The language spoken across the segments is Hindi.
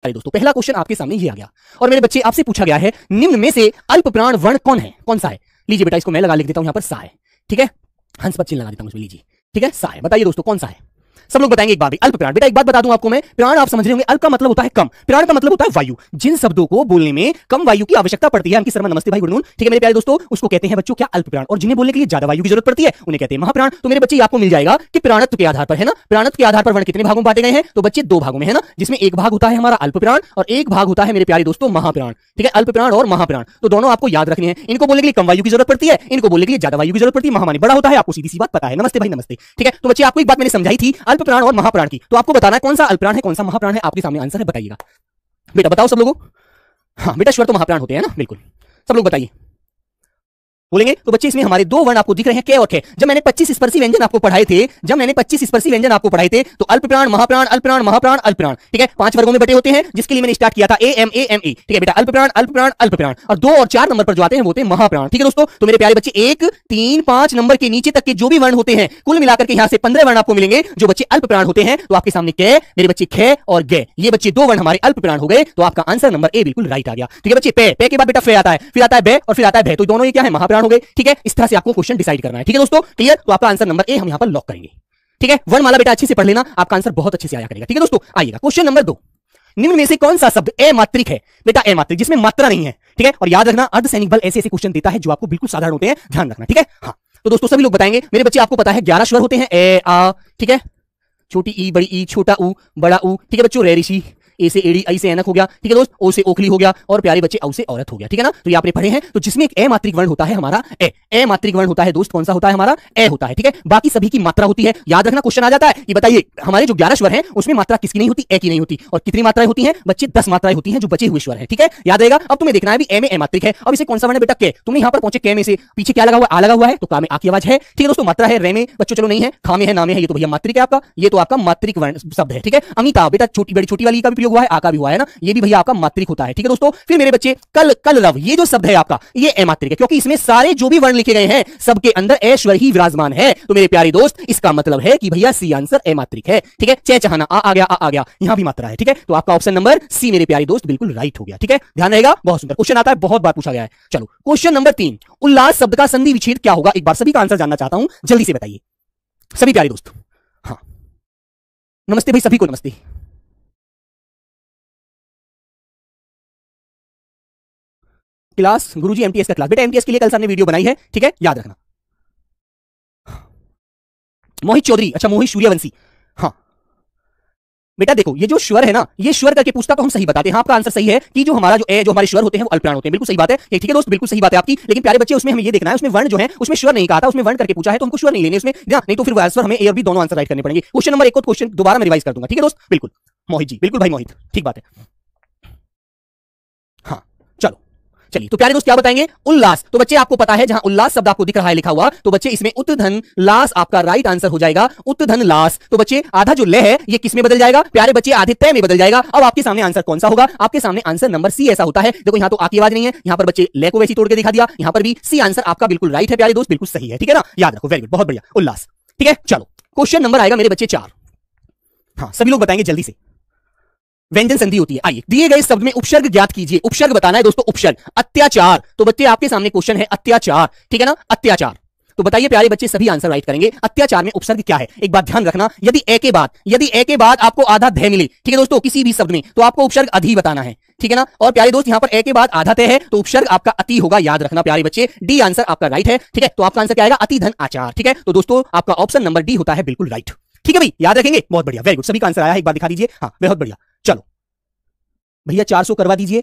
अरे दोस्तों पहला क्वेश्चन आपके सामने ये आ गया और मेरे बच्चे आपसे पूछा गया है निम्न में से अल्प प्राण वर्ण कौन है, कौन सा है। लीजिए बेटा इसको मैं लगा लिख देता हूं यहां पर सा है, ठीक है, हंस पर चिन्ह लगा देता हूं इसमें, लीजिए ठीक है सा है। बताइए दोस्तों कौन सा है, सब लोग बताएंगे एक बार भी। अल्प प्राण, बेटा एक बात बता दूं आपको मैं, प्राण आप समझ रहे होंगे, अल्प का मतलब होता है कम, प्राण का मतलब होता है वायु। जिन शब्दों को बोलने में कम वायु की आवश्यकता पड़ती है, अंकित शर्मा नमस्ते भाई, गुड नून, ठीक है मेरे प्यारे दोस्तों, उसको कहते हैं बच्चों क्या, अल्प प्राण। और जिन्हें बोलने के लिए ज्यादा वायु की जरूरत पड़ती है उन्हें कहते हैं महाप्राण। तो मेरे बच्चे आपको मिल जाएगा कि प्राणत्व के आधार पर, है ना, प्राणत्व के आधार पर वर्ण कितने भागों में बांटे गए हैं, तो बच्चे 2 भागों में, है ना, जिसमें एक भाग होता है हमारा अल्प प्राण और एक भाग होता है मेरे प्यारे दोस्तों महाप्राण, ठीक है, अल्प प्राण और महाप्राण। तो दोनों आपको याद रखने हैं, इनको बोलने के लिए कम वायु की जरूरत पड़ती है, इनको बोलने के लिए ज्यादा वायु की जरूरत पड़ती है, महामानी बड़ा होता है, आपको सीधी सी बात पता है, नमस्ते भाई नमस्ते, ठीक है। तो बच्चे आपको एक बात मैंने समझाई थी अल्प प्राण और महाप्राण की, तो आपको बताना है कौन सा अल्प प्राण है कौन सा महाप्राण है, आपके सामने आंसर है, बताइएगा बेटा, बताओ सब लोगों। हाँ बेटा स्वर तो महाप्राण होते हैं ना, बिल्कुल, सब लोग बताइए बोलेंगे। तो बच्चे इसमें हमारे 2 वर्ण आपको दिख रहे हैं, क और ख। जब मैंने 25 स्पर्शी व्यंजन आपको पढ़ाए थे, आपको पढ़ाए थे, तो अल्प प्राण महाप्राण अल्प प्राण महाप्राण अल्प प्राण, ठीक है, 5 वर्गों में बटे होते हैं, जिसके लिए मैंने स्टार्ट किया था ए एम ए, ठीक है बेटा, अल्प प्राण अल्प प्राण अल्प प्राण। और 2 और 4 नंबर पर जो आते हैं वो होते हैं महाप्राण, ठीक है दोस्तों। तो मेरे प्यारे बच्चे 1 3 5 नंबर के नीचे तक के जो भी वर्ण होते हैं, कुल मिलाकर के यहां से 15 वर्ण आपको मिलेंगे जो बच्चे अल्प प्राण होते हैं। तो आपके सामने क, मेरे बच्चे ख और ग, ये बच्चे 2 वर्ण हमारे अल्प प्राण हो गए। तो आपका आंसर नंबर ए बिल्कुल राइट आ गया, ठीक है बच्चे। पे के बाद बेटा फे आता है, फिर आता है बे और फिर आता है भे, तो दोनों ये क्या है, महाप्राण हो गए, ठीक है। इस तरह से आपको क्वेश्चन डिसाइड करना है, ठीक है दोस्तों, क्लियर। तो आपका आंसर नंबर ए हम यहां पर लॉक करेंगे, ठीक है। वर्णमाला बेटा अच्छे से पढ़ लेना, आपका आंसर बहुत अच्छे से आया करेगा, ठीक है दोस्तों। आइएगा क्वेश्चन नंबर 2, निम्न में से कौन सा शब्द अमात्रिक है, बेटा अमात्रिक, जिसमें मात्रा नहीं है, ठीक है। और याद रखना अर्धसैनिक बल ऐसे क्वेश्चन देता है जो आपको बिल्कुल साधारण होते हैं, ध्यान रखना, ठीक है। हाँ तो दोस्तों सभी लोग बताएंगे, मेरे बच्चे आपको पता है 11 स्वर होते हैं, ए आ, ठीक है, छोटी ई बड़ी ई छोटा ऊ बड़ा ऊ, ठीक है बच्चों, रे ऋषि, ए से एड़ी, आई से ऐनक हो गया, ठीक है दोस्त, ओ से ओखली हो गया और प्यारे बच्चे औ से औरत हो गया, ठीक है ना। तो ये आपने पढ़े हैं। तो जिसमें एक अमात्रिक वर्ण होता है हमारा ए मात्रिक वर्ण होता है दोस्त, कौन सा होता है हमारा, ए होता है, ठीक है। बाकी सभी की मात्रा होती है, याद रखना क्वेश्चन आ जाता है कि बताइए हमारे जो 11 स्वर हैं उसमें मात्रा किसकी नहीं होती, ए की नहीं होती। और कितनी मात्राएं होती हैं बच्चे, 10 मात्राएं होती हैं जो बचे हुए स्वर है, ठीक है, याद रहेगा। अब तुम्हें देखना है भी ए में अमात्रिक है, अब इसे कौन सा वर्ण है बेटा, के। तुमने यहां पर पहुंचे के में से, पीछे क्या लगा हुआ, आ लगा हुआ है, तो का में आ की आवाज है, ठीक है दोस्तों। मात्रा है रे में बच्चों, चलो नहीं है, खा में है, ना में है, ये तो भैया मात्रिक है आपका, ये तो आपका मात्रिक वर्ण शब्द है, ठीक है। अमिता बेटा छोटी बड़ी छोटी वाली का भी प्रयोग हुआ है, आ का भी हुआ है ना, ये भी भैया आपका मात्रिक होता है, ठीक है दोस्तों। फिर मेरे बच्चे कलरव, ये जो शब्द है आपका ये अमात्रिक है, क्योंकि इसमें सारे जो भी वर्ण लिखे गए हैं सबके अंदर ए स्वर ही विराजमान है। तो मेरे प्यारे दोस्त इसका मतलब है कि भैया सी आंसर अमात्रिक है, ठीक है। चे चहाना आ गया, आ गया, यहां भी मात्रा है, ठीक है। तो आपका ऑप्शन नंबर सी मेरे प्यारे दोस्त बिल्कुल राइट हो गया, ठीक है, ध्यान रहेगा। बहुत सुंदर क्वेश्चन आता है, बहुत बार पूछा गया है। चलो क्वेश्चन नंबर 3, उल्लास शब्द का संधि विच्छेद क्या होगा, एक बार सभी का आंसर जानना चाहता हूं, जल्दी से बताइए सभी प्यारे दोस्त। हाँ नमस्ते भाई, सभी को नमस्ते। क्लास गुरुजी एमटीएस का क्लास, बेटा एमटीएस के लिए कल सर ने वीडियो बनाई है, ठीक है, याद रखना। मोहित चौधरी, अच्छा मोहित सूर्यवंशी, हाँ बेटा देखो ये जो स्वर है ना, ये स्वर करके पूछता तो हम सही बताते हैं। आपका आंसर सही है कि जो हमारा जो हमारे स्वर होते हैं वो अल्पप्राण होते हैं, बिल्कुल सही बात है, ठीक है दोस्त, बिल्कुल सही बात है आपकी। लेकिन प्यारे बच्चे उसमें हमें ये देखना है, उसमें वर्ण जो है उसमें स्वर नहीं कहा था, उसमें वर्ण करके पूछा है, तो हमको स्वर नहीं लेने उसमें, नहीं तो फिर आंसर हमें ए और बी दोनों आंसर राइट करने पड़ेंगे। क्वेश्चन नंबर 1 को क्वेश्चन दोबारा मैं रिवाइज कर दूंगा, ठीक है दोस्त, बिल्कुल मोहित जी, बिल्कुल भाई मोहित, ठीक बात है। हाँ चलो चलिए, तो प्यारे दोस्त क्या बताएंगे, उल्लास। तो बच्चे आपको पता है जहां उल्लास शब्द आपको दिख रहा है लिखा हुआ, तो बच्चे इसमें उत्धन लास आपका राइट आंसर हो जाएगा, उत्धन लास। तो बच्चे आधा जो ले है ये किस में बदल जाएगा, प्यारे बच्चे आधे तय में बदल जाएगा। अब आपके सामने आंसर कौन सा होगा, आपके सामने आंसर नंबर सी ऐसा होता है। देखो यहां तो आ की आवाज नहीं है, यहां पर बच्चे ले को वैसी तोड़ के दिखा दिया, यहां पर भी सी आंसर आपका बिल्कुल राइट है प्यारे दोस्त, बिल्कुल सही है, ठीक है ना, याद रखो, वेरी गुड, बहुत बढ़िया, उल्लास, ठीक है। चलो क्वेश्चन नंबर आएगा मेरे बच्चे 4, हाँ सभी लोग बताएंगे जल्दी से। व्यंजन संधि होती है, आइए दिए गए शब्द में उपसर्ग ज्ञात कीजिए, उपसर्ग बताना है दोस्तों, उपसर्ग अत्याचार। तो बच्चे आपके सामने क्वेश्चन है अत्याचार, ठीक है ना, अत्याचार। तो बताइए प्यारे बच्चे, सभी आंसर राइट करेंगे, अत्याचार में उपसर्ग क्या है। एक बात ध्यान रखना, यदि ए के बाद आपको आधा धय मिले, ठीक है दोस्तों, किसी भी शब्द में, तो आपको उपसर्ग अधि बताना है, ठीक है ना। और प्यारे दोस्त यहां पर ए के बाद आधा तय है तो उपसर्ग आपका अति होगा, याद रखना प्यारे बच्चे, डी आंसर आपका राइट है, ठीक है। तो आपका आंसर क्या आएगा, अति धन आचार, ठीक है। तो दोस्तों आपका ऑप्शन नंबर डी होता है बिल्कुल राइट, ठीक है भाई, याद रखेंगे, बहुत बढ़िया, वेरी गुड, सभी का आंसर आया है, एक बार दिखा दीजिए, हाँ बहुत बढ़िया। चलो भैया 400 करवा दीजिए,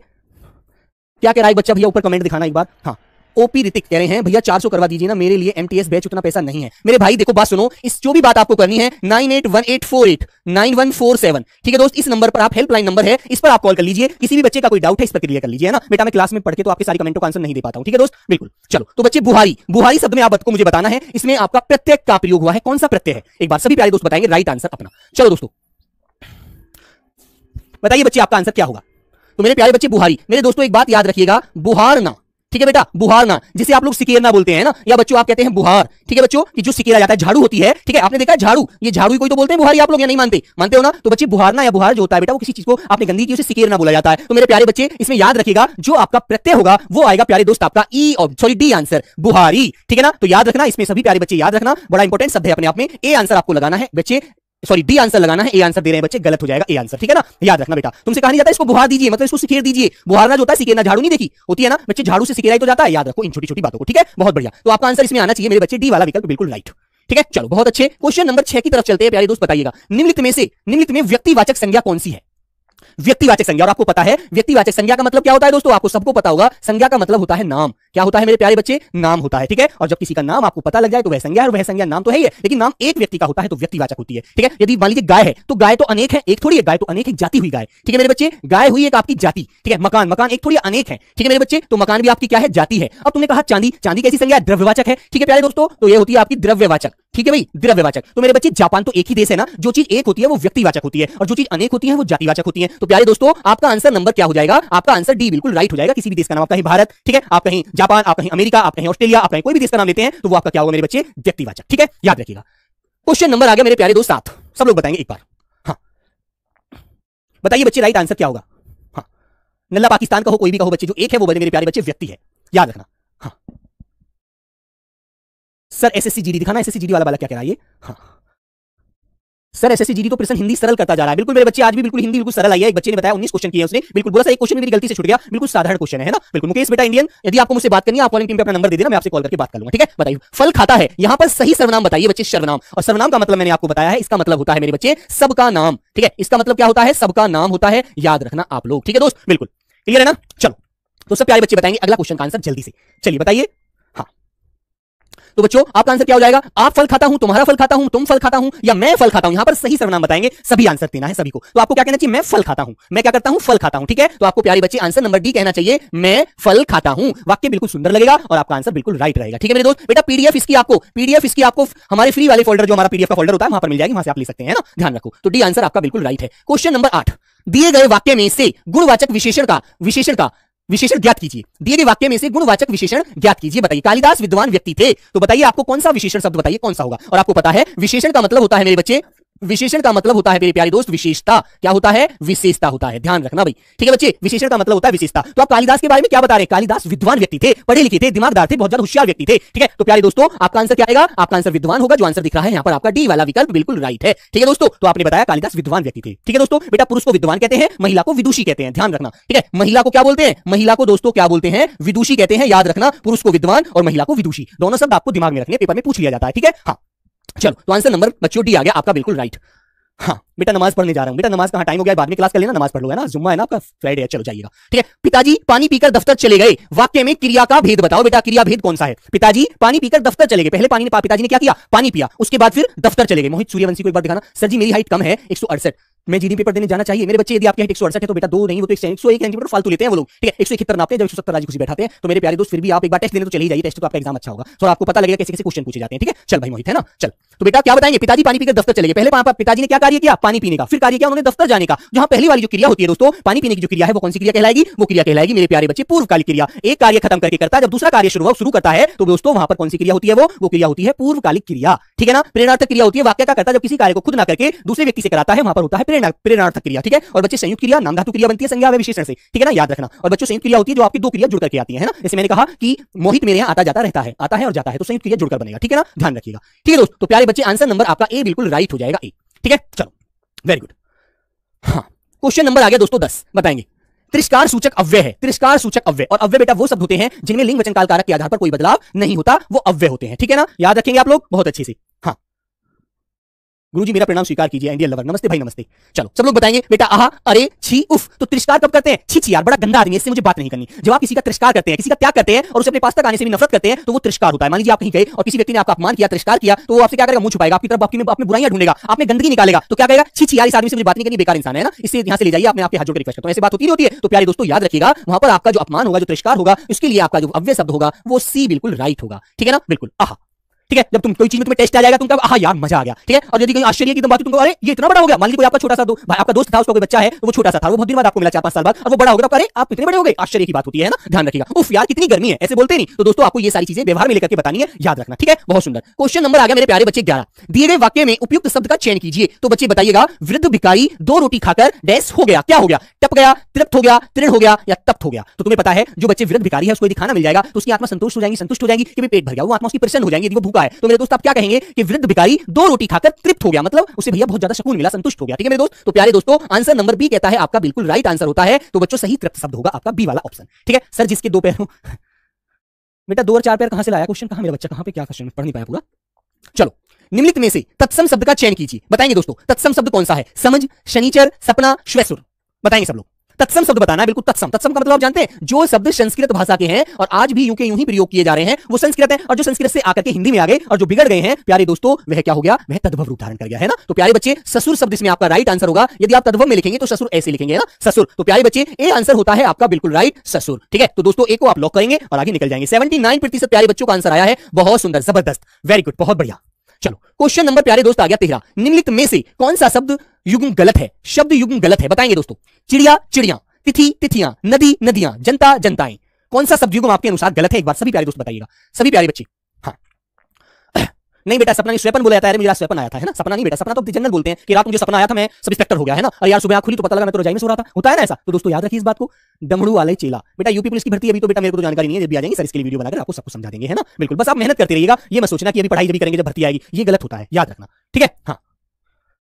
क्या कह रहा है बच्चा, भैया ऊपर कमेंट दिखाना एक बार। हाँ ओपी ऋतिक कह रहे हैं भैया 400 करवा दीजिए ना, मेरे लिए एमटीएस बैच उतना पैसा नहीं है। मेरे भाई देखो बात सुनो, इस जो भी बात आपको करनी है 9818489147, ठीक है दोस्त, इस नंबर पर आप, हेल्पलाइन नंबर है, इस पर आप कॉल कर लीजिए। किसी भी बच्चे का कोई डाउट है इस पर क्लियर कर लीजिए, है ना बेटा। मैं क्लास में पढ़ के तो आपके सारी कमेंटों का आंसर नहीं दे पाता हूं, ठीक है दोस्त, बिल्कुल। चलो तो बच्चे बुहारी शब्द में आपको मुझे बताना है, इसमें आपका प्रत्यय का प्रयोग हुआ है, कौन सा प्रत्यय है, एक बार सभी प्यारे दोस्त बताएंगे राइट आंसर अपना। चलो दोस्तों बताइए बच्चे आपका आंसर क्या होगा। तो मेरे प्यारे बच्चे बुहारी, मेरे दोस्तों एक बात याद रखिएगा, बुहारना, ठीक है बेटा, बुहारना, जिसे आप लोग सिकेरना बोलते हैं ना, या बच्चों आप कहते हैं बुहार। ठीक है बच्चों, कि जो सिकेरा जाता है, झाड़ू होती है, ठीक है, आपने देखा है झाड़ू, ये झाड़ू ही कोई तो बोलते हैं बुहारी, आप लोग या नहीं मानते? मानते हो ना? तो बच्चे बुहारना या बुहार जो होता है बेटा, वो किसी चीज को आपने गंदी की उसे सिकेरना बोला जाता है। तो मेरे प्यारे बच्चे इसमें याद रखिएगा, जो आपका प्रत्यय होगा वो आएगा प्यारे दोस्त आपका ई, सॉरी डी आंसर, बुहारी। ठीक है ना? तो याद रखना, इसमें सभी प्यारे बच्चे याद रखना, बड़ा इंपॉर्टेंट शब्द है अपने आप में। ए आंसर आपको लगाना है बच्चे, सॉरी डी आंसर लगाना है, ए आंसर दे रहे हैं बच्चे, गलत हो जाएगा ए आंसर। ठीक है ना? याद रखना बेटा, तुमसे कहा नहीं जाता इसको बुहार दीजिए, मतलब इसको सिकेर दीजिए। बुहारना जो होता है सिकेरना, झाड़ू नहीं देखी होती है ना बच्चे, झाड़ू से सिकेरा ही तो जाता है। याद रखो इन छोटी छोटी बातों को। ठीक है, बहुत बढ़िया। तो आपका आंसर इसमें आना चाहिए मेरे बच्चे, डी वाला विकल्प बिल्कुल राइट। ठीक है, चलो बहुत अच्छे। क्वेश्चन नंबर 6 की तरफ चलते हैं प्यारे दोस्त, बताइएगा निम्नलिखित में व्यक्तिवाचक संज्ञा कौन सी है? व्यक्तिवाचक संज्ञा, और आपको पता है व्यक्तिवाचक संज्ञा का मतलब क्या होता है दोस्तों, आपको सबको पता होगा। संज्ञा का मतलब होता है नाम। क्या होता है मेरे प्यारे बच्चे? नाम होता है। ठीक है, और जब किसी का नाम आपको पता लग जाए तो वह संज्ञा है, और वह संज्ञा नाम तो है ही है, लेकिन नाम एक व्यक्ति का होता है तो व्यक्तिवाचक होती है। ठीक है, यदि मान लीजिए गाय है तो गाय तो अनेक है, एक थोड़ी है, गाय तो अनेक, एक जाति हुई गाय। ठीक है मेरे बच्चे, गाय हुई एक आपकी जाति। ठीक है, मकान, मकान एक थोड़ी अनेक है। ठीक है मेरे बच्चे, तो मकान भी आपकी क्या है? जाति है। अब तुमने कहा चांदी, चांदी कैसी संज्ञा? द्रव्यवाचक है। ठीक है प्यारे दोस्तों, तो ये होती है आपकी द्रव्यवाचक। ठीक है भाई, द्रव्यवाचक। तो मेरे बच्चे जापान तो एक ही देश है ना, जो चीज एक होती है वो व्यक्तिवाचक होती है, और जो चीज अनेक होती है वो जातिवाचक होती है। तो प्यारे दोस्तों आपका आंसर नंबर क्या हो जाएगा? आपका आंसर डी बिल्कुल राइट हो जाएगा। किसी भी देश का नाम, आप कहीं भारत, ठीक है, आप कहीं जापान, आप कहीं अमेरिका, आप कहीं ऑस्ट्रेलिया, आप कहीं कोई भी देश का नाम लेते हैं तो वो आपका क्या होगा मेरे बच्चे? व्यक्तिवाचक। ठीक है, याद रखिएगा। क्वेश्चन नंबर आ गया मेरे प्यारे दोस्त 7, सब लोग बताएंगे एक बार। हाँ बताइए बच्चे, राइट आंसर क्या होगा? हाँ, नल्ला पाकिस्तान का हो, कोई भी कहो बच्चे, जो एक है वो बने मेरे प्यारे बच्चे व्यक्ति है। याद रखना। हाँ सर एसएससी जीडी दिखाना, एसएससी जीडी वाला वाला क्या कह रहा है ये? हाँ सर एसएससी जीडी तो प्रश्न हिंदी सरल करता जा रहा है। बिल्कुल मेरे बच्चे, आज भी बिल्कुल हिंदी बिल्कुल सरल आई है। एक बच्चे ने बताया 19 क्वेश्चन किए उसने, बिल्कुल बोला सा एक क्वेश्चन मेरी गलती से छूट गया, बिल्कुल साधारण क्वेश्चन है ना। बिल्कुल मुकेश बेटा इंडियन, यदि आपको मुझसे बात करनी है आप कॉलिंग टीम पे अपना नंबर दे देना, मैं आपसे कॉल करके बात कर लूंगा। ठीक है, बताइए फल खाता है, यहां पर सही सर्वनाम बताइए बच्चे, सर्वनाम। और सर्वनाम का मतलब मैंने आपको बताया है, इसका मतलब होता है मेरे बच्चे सबका नाम। ठीक है, इसका मतलब क्या होता है? सबका नाम होता है, याद रखना आप लोग। ठीक है दोस्त, बिल्कुल क्लियर है ना? चलो तो सब प्यारे बच्चे बताएंगे अगला क्वेश्चन का आंसर जल्दी से, चलिए बताइए। तो बच्चों आपका आंसर क्या हो जाएगा? आप फल खाता हूं, तुम्हारा फल खाता हूं, तुम फल खाता हूं, या मैं फल खाता हूं। यहां पर सही सर्वनाम बताएंगे, सभी आंसर देना है सभी को। तो आपको क्या कहना चाहिए? मैं फल खाता हूं, मैं क्या करता हूं? फल खाता हूं। ठीक है, तो आपको प्यारे बच्चे आंसर नंबर डी कहना चाहिए, मैं फल खाता हूं। वाक्य बिल्कुल सुंदर लगेगा और आपका आंसर बिल्कुल राइट रहेगा। ठीक है मेरे दोस्त, बेटा पीडीएफ इसकी आपको हमारे फ्री वाले फोल्डर, जो हमारा पीडीएफ का फोल्डर होता है वहां पर मिल जाएगी, वहां से आप ले सकते हैं ना, ध्यान रखो। तो डी आंसर आपका बिल्कुल राइट है। क्वेश्चन नंबर 8, दिए गए वाक्य में से गुणवाचक विशेषण ज्ञात कीजिए। दिए गए वाक्य में से गुणवाचक विशेषण ज्ञात कीजिए। बताइए कालिदास विद्वान व्यक्ति थे, तो बताइए आपको कौन सा विशेषण शब्द बताइए कौन सा होगा। और आपको पता है विशेषण का मतलब होता है मेरे बच्चे, विशेषण का मतलब होता है मेरे प्यारे दोस्त विशेषता। क्या होता है? विशेषता होता है, ध्यान रखना भाई। ठीक है बच्चे, विशेषण का मतलब होता है विशेषता। तो आप कालिदास के बारे में क्या बता रहे हैं? कालिदास विद्वान व्यक्ति थे, पढ़े लिखे थे, दिमागदार थे, बहुत ज्यादा होशियार व्यक्ति थे। ठीक है, तो प्यारे दोस्तों आपका आंसर क्या आएगा? आपका आंसर विद्वान होगा, जो आंसर दिख रहा है यहाँ पर आपका डी वाला विकल्प बिल्कुल राइट है। ठीक है दोस्तों, तो आपने बताया कालिदास विद्वान व्यक्ति थे। ठीक है दोस्तों, बेटा पुरुष को विद्वान कहते हैं, महिला को विदुषी कहते हैं, ध्यान रखना। ठीक है, महिला को क्या बोलते हैं? महिला को दोस्तों क्या बोलते हैं? विदुषी कहते हैं, याद रखना। पुरुष को विद्वान और महिला को विदुषी, दोनों शब्द आपको दिमाग में रखने, पेपर में पूछ लिया जाता है। ठीक है, हाँ चलो, तो आंसर नंबर बच्चों डी आ गया आपका बिल्कुल राइट। हाँ बेटा नमाज पढ़ने जा रहा हूं। बेटा नमाज कहाँ, टाइम हो गया, बाद में क्लास कर लेना, नमाज पढ़ लो, है ना, जुम्मा है ना आपका, फ्राइडे है, चलो जाइएगा। ठीक है, पिताजी पानी पीकर दफ्तर चले गए, वाक्य में क्रिया का भेद बताओ। बेटा क्रिया भेद कौन सा है? पिताजी पानी पीकर दफ्तर चले गए, पहले पिताजी ने क्या किया? पानी पिया, उसके बाद फिर दफ्तर चले गए। मोहित सूर्यवंशी को एक बार दिखाना। सर जी मेरी हाइट कम है 168, मैं जीडी पेपर देने जाना चाहिए। मेरे बच्चे यदि आपकी हाइट 168 है तो बेटा 2 नहीं, वो तो 101 सेंटीमीटर फालतू लेते हैं वो लोग। ठीक है, 171 नापते हैं, जब 170 राजी खुशी बैठाते हैं। तो मेरे प्यारे दोस्त फिर भी आप एक बार टेस्ट देने तो चले ही जाइए, टेस्ट तो आपका एग्जाम अच्छा होगा, तो आपको पता लगेगा कैसे कैसे क्वेश्चन पूछे जाते हैं। ठीक है, चल भाई मोहित, है ना, चल। तो बेटा क्या बताएंगे? पिताजी पानी पीकर दफ्तर चले गए, पहले पिताजी ने क्या कार्य किया? पानी पीने का, फिर कार्य किया उन्होंने दफ्तर जाने का। जहां पहली वाली जो क्रिया होती है दोस्तों, पानी पीने की जो क्रिया है वो कौन सी क्रिया कहलाएगी? वो क्रिया कहलाएगी मेरे प्यारे बच्चे पूर्वकालिक क्रिया। एक कार्य खत्म करके करता है, जब दूसरा कार्य शुरू करता है तो दोस्तों वहां पर कौन सी क्रिया होती है? वो क्रिया होती है पूर्वकालिक क्रिया। ठीक है ना, प्रेरणार्थक क्रिया होती है, वाक्य का करता जब किसी कार्य को खुद ना करके दूसरे व्यक्ति से कराता है, वहां पर होता है प्रेरणार्थक क्रिया। ठीक है, और बच्चे संयुक्त क्रिया नाम धातु क्रिया बनती है संज्ञा व विशेषण से। ठीक है ना, याद रखना। और बच्चों संयुक्त क्रिया होती है जो आपकी दो क्रिया जुड़ करके आती है ना, जैसे मैंने कहा कि मोहित मेरे यहाँ आता जाता रहता है, आता है और जाता है, तो संयुक्त क्रिया जुड़कर बनेगा। ठीक है ना, ध्यान रखिएगा। ठीक है दोस्त, तो प्यारे बच्चे आंसर नंबर आपका ए बिल्कुल राइट हो जाएगा, ए। ठीक है, चलो वेरी गुड। हाँ क्वेश्चन नंबर आ गया दोस्तों 10, बताएंगे। तिरस्कार सूचक अव्यय है, तिरस्कार सूचक अव्यय। और अव्यय बेटा वो शब्द होते हैं जिनमें लिंग वचन काल कारक के आधार पर कोई बदलाव नहीं होता, वो अव्यय होते हैं। ठीक है ना, याद रखेंगे आप लोग बहुत अच्छे से। हाँ गुरुजी मेरा प्रणाम स्वीकार कीजिए, इंडियन लवर, नमस्ते भाई नमस्ते। चलो सब लोग बताएंगे बेटा आहा अरे छी उफ। तो तिरस्कार कब करते हैं? छी छी यार बड़ा गंदा आदमी, इससे मुझे बात नहीं करनी। जब आप किसी का तिरस्कार करते हैं, किसी का त्याग करते हैं और उसे अपने पास तक आने से भी नफरत करते हैं, तो वो तिरस्कार होता है। मान लीजिए आप कहीं गए और किसी व्यक्ति ने आपका अपमान किया, तिरस्कार किया, तो वो आपसे क्या करेगा? मुंह छुपाएगा, आपकी तरफ आपकी बुराइयां ढूंढेगा, आप में गंदगी निकालेगा, तो क्या कहेगा? छी छी यार इस आदमी से मुझे बात नहीं करनी, बेकार इंसान है ना, इससे यहां से ले जाइए, आपने आपके हाथ जोड़ के रिक्वेस्ट करता हूं। ऐसी बात होती नहीं होती है। तो प्यारे दोस्तों याद रखिएगा, वहां पर आपका जो अपमान होगा, जो तिरस्कार होगा, उसके लिए आपका जो अव्यय शब्द होगा वो सी बिल्कुल राइट होगा। ठीक है ना, बिल्कुल आहा। ठीक है, जब तुम कोई चीज में तुम्हें टेस्ट आ जाएगा तुम कब हाँ यार मजा आ गया, ठीक है। और यदि कहीं आश्चर्य की तुम बात तुमको अरे ये इतना बड़ा हो गया, मान लीजिए कोई आपका छोटा सा भाई आपका दोस्त था, उसका कोई बच्चा है तो वो छोटा सा था, वो बहुत दिन बाद आपको मिला 4-5 साल बाद और वो बड़ा हो गया, तो अरे आप कितने बड़े हो गए, आश्चर्य की बात होती है ना, ध्यान रखिएगा। उफ यार कितनी गर्मी है, ऐसे बोलते नहीं। तो दोस्तों आपको ये सारी चीजें व्यवहार में लेकर के बतानी है, याद रखना, ठीक है। बहुत सुंदर क्वेश्चन नंबर आ गया मेरे प्यारे बच्चे 11। दिए गए वाक्य में उपयुक्त शब्द का चयन कीजिए। तो बच्चे बताइएगा, वृद्ध भिखारी 2 रोटी खाकर डैश हो गया, क्या हो गया, टप गया, तृप्त हो गया, तृण हो गया या तप्त हो गया। तो तुम्हें पता है जो बच्चे वृद्ध भिखारी है उसको यदि खाना मिल जाएगा तो उसकी आत्मा संतुष्ट हो जाएगी कि पेट भर गया, वो आत्मा उसकी प्रसन्न हो जाएगी। यदि वो भूखा है तो मेरे दोस्त आप क्या कहेंगे कि वृद्ध भिखारी 2 रोटी खाकर तृप्त हो गया, मतलब उसे भैया बहुत ज्यादा सुकून मिला, संतुष्ट हो गया, ठीक है मेरे दोस्त। तो प्यारे दोस्तों आंसर नंबर बी कहता है आपका बिल्कुल राइट आंसर होता है। तो बच्चों सही तृप्त शब्द होगा आपका बी वाला ऑप्शन, ठीक है। सर जिसके 2 पैर हो बेटा 2 और 4 पैर कहां से लाया क्वेश्चन, कहां मेरा बच्चा, कहां पे क्या क्वेश्चन पढ़ नहीं पाया पूरा। चलो निम्नलिखित में से तत्सम शब्द का चयन कीजिए। बताएंगे दोस्तों तत्सम शब्द कौन सा है, समझ, शनिचर, सपना, श्वेसुर, बताएंगे सब लोग। तत्सम शब्द बताना है, बिल्कुल तत्सम। तत्सम का मतलब आप जानते हैं, जो शब्द संस्कृत भाषा के हैं और आज भी यूं के यूं ही प्रयोग किए जा रहे हैं वो संस्कृत है, और जो संस्कृत से आकर के हिंदी में आ गए और जो बिगड़ गए हैं प्यारे दोस्तों वह क्या हो गया, वह तद्भव रूप धारण कर गया है ना। तो प्यारे बच्चे ससुर शब्द इसमें आपका राइट आंसर होगा। यदि आप तद्भव में लिखेंगे तो ससुर ऐसे लिखेंगे ना, ससुर। तो प्यारे बच्चे ए आंसर होता है आपका बिल्कुल राइट, ससुर, ठीक है। तो दोस्तों ए को आप लॉक करेंगे और आगे निकल जाएंगे। 79% प्यारे बच्चों का आंसर आया है, बहुत सुंदर, जबरदस्त, वेरी गुड, बहुत बढ़िया। चलो क्वेश्चन नंबर प्यारे दोस्त आ गया 13। निम्नलिखित में से कौन सा शब्द युग्म गलत है, शब्द युग्म गलत है, बताएंगे दोस्तों। चिड़िया चिड़िया, तिथि तिथियां, नदी नदियां, जनता जनताएं, कौन सा शब्द युग्म आपके अनुसार गलत है, एक बार सभी प्यारे दोस्त बताइएगा, सभी प्यारे बच्चे। हाँ नहीं बेटा सपना नहीं, स्वप्न बोला जाता है, मेरा स्वप्न आया था, है ना, सपना नहीं बेटा, सपना तो जनरल बोलते हैं कि रात मुझे सपना आया था मैं सब इंस्पेक्टर हो गया, है ना, और यार सुबह आंख खुली तो पता लगा मैं तो रजाई में सो रहा था, होता है ना ऐसा। तो दोस्तों याद रखिए इस बात को, डमरू वाले चेला। बेटा यूपी पुलिस की भर्ती अभी तो बेटा मेरे को तो जानकारी नहीं है, जब भी आ जाएंगे सर इसके लिए वीडियो बनाकर आपको सब कुछ समझा देंगे, है ना, बिल्कुल। बस आप मेहनत करते रहिएगा, ये मत सोचना कि अभी पढ़ाई जब करेंगे जब भर्ती आएगी, ये गलत होता है, याद रखना, ठीक है। हाँ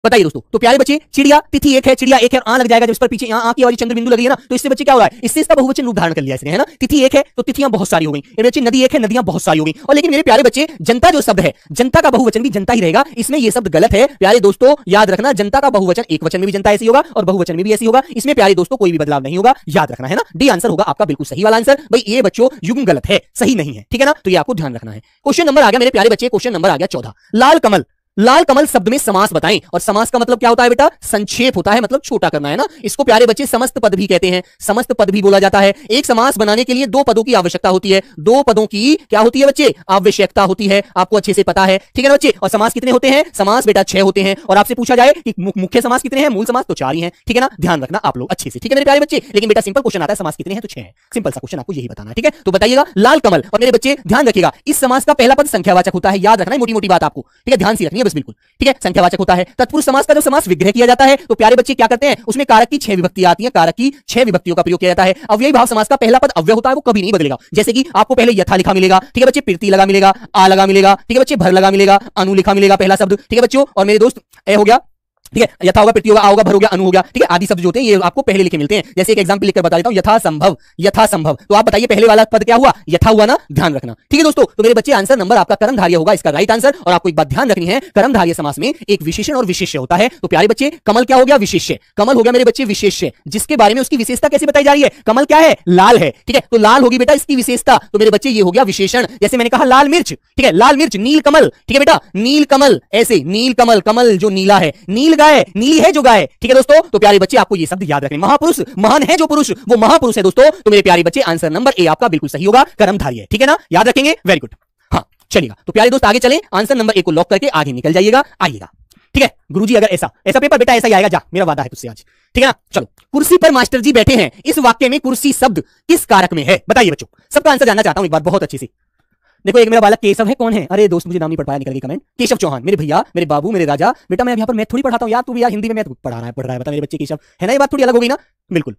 बताइए दोस्तों। तो प्यारे बच्चे चिड़िया तिथि एक है, चिड़िया एक है, आ लग जाएगा जब इस पर पीछे यहाँ आ की वाली चंद्र बिंदु लगी है ना, तो इससे बच्चे क्या हो रहा है, इससे इसका बहुवचन रूप धारण कर लिया इसने, है ना। तिथि एक है तो तिथियां बहुत सारी हो गई, बच्चे नदी एक है, नदियां बहुत सारी हो गई। और लेकिन मेरे प्यारे बच्चे जनता जो शब्द है, जनता का बहुवचन भी जनता ही रहेगा, इसमें ये शब्द गलत है प्यारे दोस्तों, याद रखना। जनता का बहुवचन एक वचन में भी जनता ऐसी होगा और बहुवचन में भी ऐसी होगा, इसमें प्यारे दोस्तों कोई भी बदलाव नहीं होगा, याद रखना, है ना। डी आंसर होगा आपका बिल्कुल सही वाला आंसर। भाई ये बच्चों युग्म गलत है, सही नहीं है, ठीक है ना, तो ये आपको ध्यान रखना है। क्वेश्चन नंबर आ गया मेरे प्यारे बच्चे, क्वेश्चन नंबर आ गया 14। लाल कमल, लाल कमल शब्द में समास बताएं। और समास का मतलब क्या होता है बेटा, संक्षेप होता है, मतलब छोटा करना, है ना। इसको प्यारे बच्चे समस्त पद भी कहते हैं, समस्त पद भी बोला जाता है। एक समास बनाने के लिए 2 पदों की आवश्यकता होती है, 2 पदों की क्या होती है बच्चे, आवश्यकता होती है, आपको अच्छे से पता है, ठीक है ना बच्चे। और समास कितने होते हैं, समास बेटा 6 होते हैं। और आपसे पूछा जाए कि मुख्य समास कितने हैं, मूल समास तो 4 ही हैं, ठीक है ना, ध्यान रखना आप लोग अच्छे से, ठीक है मेरे प्यारे बच्चे। लेकिन बेटा सिंपल क्वेश्चन आता है, समास कितने हैं तो 6 हैं, सिंपल सा क्वेश्चन आपको यही बताना है, ठीक है। तो बताइएगा लाल कमल। और मेरे बच्चे ध्यान रखिएगा इस समास का पहला पद संख्यावाचक होता है, याद रखना है, मोटी मोटी बात आपको, ठीक है, ध्यान से रखनी है बस, बिल्कुल ठीक है, संख्यावाचक होता है। तत्पुरुष समास का जो समास विग्रह किया जाता है तो प्यारे बच्चे क्या करते हैं, उसमें कारक की 6 विभक्ति आती है, कारक की 6 विभक्तियों का प्रयोग किया जाता है। अव्ययी भाव समास का पहला पद अव्यय होता है, वो कभी नहीं बदलेगा। जैसे कि आपको पहले यथा लिखा मिलेगा, ठीक है बच्चे, प्रीति लगा मिलेगा, आ लगा मिलेगा, ठीक है बच्चे, भर लगा मिलेगा, अनु लिखा मिलेगा पहला शब्द, ठीक है बच्चों। और मेरे दोस्त ए हो गया, ठीक है, यथा होगा, प्रीति होगा, आ होगा, भर हो गया, अनु हो गया, ठीक है, आदि शब्द जो होते हैं ये आपको पहले लिखे मिलते हैं। जैसे एक एग्जांपल लिखकर बता देता हूं, यथा संभव, यथा संभव। तो आप बताइए पहले वाला पद क्या हुआ, यथा हुआ ना, ध्यान रखना, ठीक है दोस्तों। तो मेरे बच्चे आंसर नंबर आपका कर्मधारय होगा, इसका राइट आंसर। और आपको एक बात ध्यान रखनी है, कर्मधारय समास में एक विशेषण और विशेष्य होता है। तो प्यारे बच्चे कमल क्या हो गया, विशेष्य, कमल हो गया मेरे बच्चे विशेष्य, जिसके बारे में उसकी विशेषता कैसे बताई जा रही है, कमल क्या है, लाल है, ठीक है, तो लाल होगी बेटा इसकी विशेषता। तो मेरे बच्चे ये हो गया विशेषण। जैसे मैंने कहा लाल मिर्च, ठीक है, लाल मिर्च, नील कमल, ठीक है बेटा, नील कमल, ऐसे नील कमल, कमल जो नीला है, नील गाय, नीली है जो गाय, ठीक है दोस्तों। तो प्यारे बच्चे आपको ये शब्द याद रखने, महापुरुष, महान है जो पुरुष वो महापुरुष है दोस्तों। तो मेरे प्यारे बच्चे आंसर नंबर ए आपका बिल्कुल सही होगा, कर्मधारय, ठीक है ना, याद रखेंगे, वेरी गुड। हाँ चलिएगा, तो प्यारे दोस्त आगे चलें, आंसर नंबर ए को लॉक करके आगे निकल जाइएगा, आइएगा, ठीक है गुरुजी। अगर ऐसा ऐसा पेपर बेटा ऐसा ही आएगा, जा मेरा वादा है तुझसे आज, ठीक है ना। चलो कुर्सी पर मास्टर जी बैठे हैं, इस वाक्य में कुर्सी शब्द किस कारक में है, बताइए बच्चों, सबका आंसर जानना चाहता हूं एक बार बहुत अच्छे से। देखो एक मेरा बालक केशव है, कौन है, अरे दोस्त मुझे नाम नहीं पढ़ पाया, निकल गई कमेंट, केशव चौहान, मेरे भैया, मेरे बाबू, मेरे राजा। बेटा मैं यहाँ पर मैथ थोड़ी पढ़ाता हूँ यार, तू भी यार हिंदी में मैथ पढ़ रहा है, बता मेरे बच्चे केशव है ना, ये बात थोड़ी अलग हो गई ना, बिल्कुल।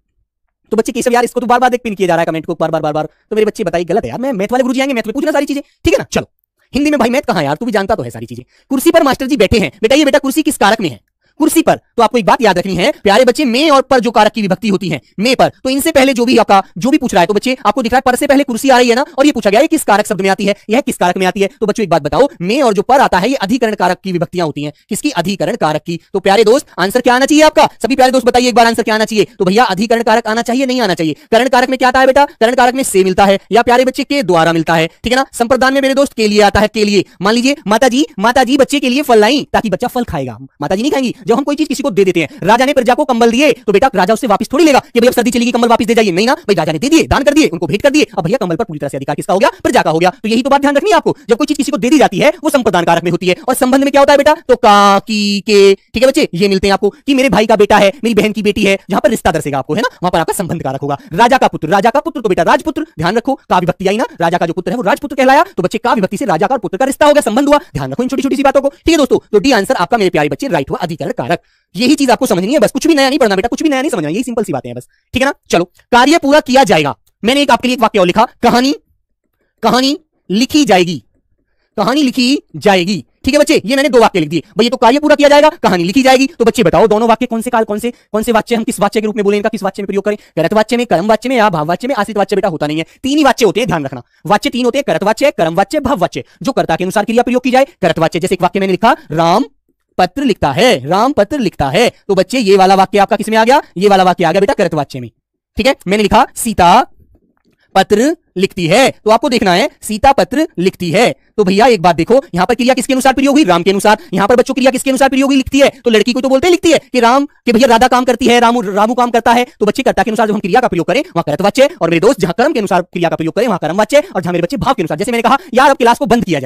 तो बच्चे केशव यार इसको तो बार बार पिन किया जा रहा है कमेंट को, बार बार। तो मेरे बच्चे बताइए गलत है यार, मैं मैथ वाले गुरुजी आएंगे, मैथ में पूछना सारी चीजें, ठीक है ना। चलो हिंदी में भाई मैथ कहां यार, तू भी जानता तो है सारी चीजें। कुर्सी पर मास्टर जी बैठे हैं, बेटा ये बेटा कुर्सी किस कारक में है, कुर्सी पर। तो आपको एक बात याद रखनी है प्यारे बच्चे, में और पर जो कारक की विभक्ति होती है, में पर, तो इनसे पहले जो भी आपका जो भी पूछ रहा है, तो बच्चे आपको दिख रहा है पर से पहले कुर्सी आ रही है ना, और ये पूछा गया है किस कारक शब्द में आती है, यह किस कारक में आती है। तो बच्चों एक बात बताओ, में और जो पर आता है ये अधिकरण कारक की विभक्तियां होती हैं, किसकी, अधिकरण कारक की। तो प्यारे दोस्त आंसर क्या आना चाहिए आपका, सभी प्यारे दोस्त बताइए एक बार आंसर क्या आना चाहिए। तो भैया अधिकरण कारक आना चाहिए, नहीं आना चाहिए। करण कारक में क्या आता है बेटा, करण कारक में से मिलता है या प्यारे बच्चे के द्वारा मिलता है, ठीक है ना। संप्रदान में मेरे दोस्त के लिए आता है, के लिए। मान लीजिए माता जी बच्चे के लिए फल लाई ताकि बच्चा फल खाएगा, माता जी नहीं खाएंगी, जब हम कोई चीज किसी को दे देते हैं, राजा ने प्रजा को कंबल दिए तो बेटा राजा उससे वापस थोड़ी लेगा कि भैया सर्दी चलेगी कंबल वापस दे जाइए, नहीं ना भाई, राजा ने दे दिए, दान कर दिए, उनको भेंट कर दिए, अब भैया कंबल पर पूरी तरह से अधिकार किसका हो गया, प्रजा का हो गया। तो यही तो बात ध्यान रखनी है आपको, जब कोई चीज किसी को दे दी जाती है वो संप्रदान कारक में होती है। और संबंध में क्या होता है बेटा, तो का, की, के, ठीक है बच्चे, ये मिलते हैं आपको कि मेरे भाई का बेटा है, मेरी बहन की बेटी है, जहां पर रिश्ता दर्शेगा आपको, है ना, वहां पर आपका संबंध कारक होगा। राजा का पुत्र तो बेटा राजपुत्र, ध्यान रखो, का विभक्ति आई ना, राजा का जो पुत्र है वो राजपुत्र कहलाया, तो बच्चे का विभक्ति से राजा का पुत्र का रिश्ता हो गया, संबंध हुआ। ध्यान रखो इन छोटी छोटी सी बातों को, ठीक है दोस्तों। तो डी आंसर आपका मेरे प्यारे बच्चे राइट हुआ, अधिकरण कारक। यही चीज आपको समझनी है बस, कुछ भी नया नहीं पढ़ना बेटा, कुछ भी नया नहीं समझना, यही सिंपल सी बातें हैं बस, ठीक है ना। चलो, कार्य पूरा किया जाएगा, मैंने एक आपके लिए एक वाक्य और लिखा, कहानी लिखी जाएगी, कहानी लिखी जाएगी, ठीक है बच्चे, ये मैंने दो वाक्य लिख दिए भाई, ये तो कार्य पूरा किया जाएगा, कहानी लिखी जाएगी। तो बच्चे बताओ दोनों वाक्य कौन से वाच्य हम किस वाच्य के रूप में बोले, इनका किस वाच्य में प्रयोग करें, करत वाच्य में, कर्म वाच्य में या भाव वाच्य में, आश्रित वाच्य बेटा होता नहीं है, तीन ही वाच्य होते हैं, ध्यान रखना, वाच्य तीन होते हैं, करत वाच्य, कर्म वाच्य, भाव वाच्य। जो कर्ता के अनुसार क्रिया प्रयोग की जाए, करत वाच्य, जैसे एक वाक्य मैंने लिखा, राम पत्र लिखता है, तो बच्चे ये वाला वाक्य आपका किसमें आ गया, ये वाला वाक्य आ गया बेटा करत वाच्य में, ठीक है। मैंने लिखा सीता पत्र लिखती है, तो आपको देखना है सीता पत्र लिखती है, तो भैया एक बात देखो, यहां पर क्रिया किसके अनुसार प्रयोग हुई, राम के अनुसार। यहां पर बच्चों क्रिया किसके अनुसार प्रयोग हुई, लिखती है, तो लड़की को तो बोलते हैं लिखती है कि राम के भैया राधा काम करती है, रामू काम करता है, तो बच्चे कर्ता के अनुसार जब हम क्रिया का प्रयोग करें वहां करत वाच्य, और मेरे दोस्त जहां कर्म के अनुसार क्रिया का प्रयोग करें वहां कर्म वाच्य, और जहां मेरे बच्चे भाव के अनुसार, जैसे मैंने कहा यार अब क्लास को बंद किया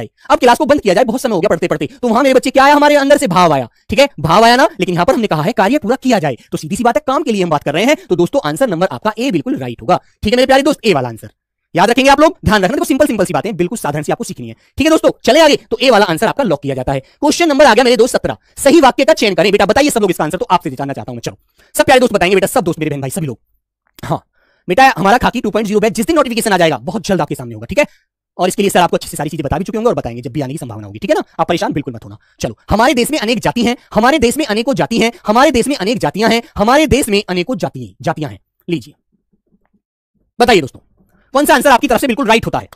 जाए, बहुत समय हो गया पढ़ते पढ़ते, तो वहां मेरे बच्चे क्या आया, हमारे अंदर से भाव आया, ठीक है, भाव आया ना। लेकिन यहां पर हमने कहा है कार्य पूरा किया जाए, तो सीधी सी बात है, काम के लिए हम बात कर रहे हैं, तो दोस्तों आंसर नंबर आपका ए बिल्कुल राइट होगा, ठीक है मेरे प्यारे दोस्त, ए वाला आंसर याद रखेंगे आप लोग, ध्यान रखना, तो सिंपल सी बातें बिल्कुल साधारण सी आपको सीखनी है, ठीक है दोस्तों। चले आगे, तो ए वाला आंसर आपका लॉक किया जाता है। क्वेश्चन नंबर आ गया मेरे दोस्त 17, सही वाक्य का चयन करें। बेटा बताइए सब लोग इसका आंसर, तो आपसे जानना चाहता हूं मैं, चलो सब प्यारे दोस्त बताएंगे बेटा, सब दोस्त मेरे बहन भाई सभी लोग। हाँ बेटा, हमारा खाकी 2.0 बैच जिस दिन नोटिफिकेशन आ जाएगा बहुत जल्द आपके सामने होगा, ठीक है, और इसके लिए सर आपको अच्छे से सारी चीजें बता भी चुके होंगे और बताएंगे जब भी आने की संभावना होगी, ठीक है ना, आप परेशान बिल्कुल मत होना। चलो, हमारे देश में अनेक जाति हैं, हमारे देश में अनेकों जाति हैं, हमारे देश में अनेक जातियां हैं, हमारे देश में अनेकों जातियां हैं, लीजिए बताइए दोस्तों कौन सा आंसर आपकी तरफ से बिल्कुल राइट होता है,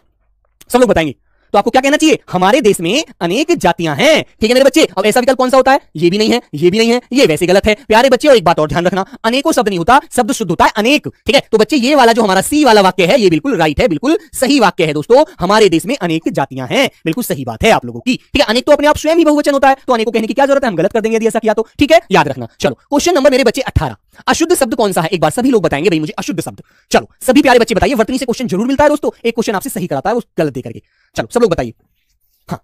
सब लोग बताएंगे। तो आपको क्या कहना चाहिए, हमारे देश में अनेक जातियां हैं, ठीक है मेरे बच्चे। अब ऐसा विकल्प कौन सा होता है, ये भी नहीं है, ये भी नहीं है, ये वैसे गलत है प्यारे बच्चे। और एक बात और ध्यान रखना, अनेकों शब्द नहीं होता, शब्द शुद्ध होता है अनेक, ठीक है। तो बच्चे ये वाला जो हमारा सी वाला वाक्य है ये बिल्कुल राइट है, बिल्कुल सही वाक्य है दोस्तों, हमारे देश में अनेक जातियां हैं, बिल्कुल सही बात है आप लोगों की, ठीक है। अनेक तो अपने आप स्वयं ही बहुवचन होता है, तो अनेकों कहने की क्या जरूरत है, हम गलत कर देंगे यदि ऐसा किया तो, ठीक है, याद रखना। चलो क्वेश्चन नंबर मेरे बच्चे 18, अशुद्ध शब्द कौन सा है, एक बार सभी लोग बताएंगे भाई मुझे अशुद्ध शब्द। चलो सभी प्यारे बच्चे बताइए, वर्तनी से क्वेश्चन जरूर मिलता है दोस्तों, एक क्वेश्चन आपसे सही कराता है वो गलत दे करके। चलो सब लोग बताइए। हाँ